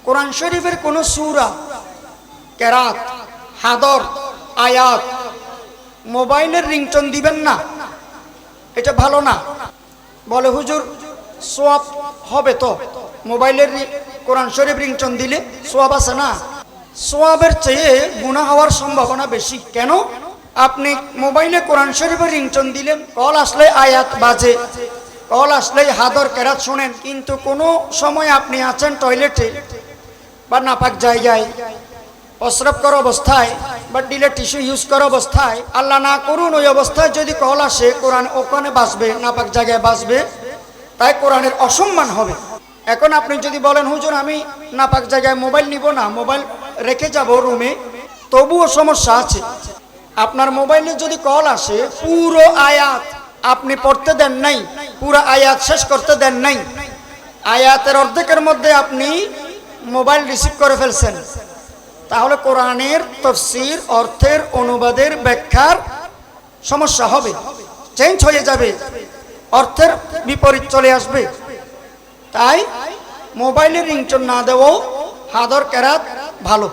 কোরআন শরীফের কোন সূরা, কেরাত, হাদর, আয়াত মোবাইলের রিংটোন দিবেন না, এটা ভালো না। বলে হুজুর সোয়াব হবে তো, মোবাইলের কোরআন শরীফ রিংটোন দিলে সোয়াব আছে না? সোয়াবের চেয়ে গুনাহ হওয়ার সম্ভাবনা বেশি। কেন? আপনি মোবাইলে কোরআন শরীফের রিংটোন দিলেন, কল আসলে আয়াত বাজে, কল আসলে হাদর কেরাত শোনেন, কিন্তু কোনো সময় আপনি আছেন টয়লেটে বা নাপাক জায়গায়, প্রস্রাব করা অবস্থায় বা ডিলে টিস্যু ইউজ করা অবস্থায়, আল্লাহ না করুন ওই অবস্থায় যদি কল আসে, কোরআন ওখানে বাজবে, নাপাক জায়গায় বাজবে, তাই কোরআনের অসম্মান হবে। এখন আপনি যদি বলেন হুজুর আমি নাপাক জায়গায় মোবাইল নিব না, মোবাইল রেখে যাব রুমে, তবুও সমস্যা আছে। আপনার মোবাইলে যদি কল আসে, পুরো আয়াত আপনি পড়তে দেন নাই, পুরো আয়াত শেষ করতে দেন নাই, আয়াতের অর্ধেকের মধ্যে আপনি মোবাইল রিসিভ করে ফেলছেন, তাহলে কোরআনের তাফসীর, অর্থের অনুবাদের ব্যাখ্যার সমস্যা হবে, চেঞ্জ হয়ে যাবে, অর্থের বিপরীত চলে আসবে। তাই মোবাইলের রিংটোন না দেওয়াও হাদর কেরাত ভালো।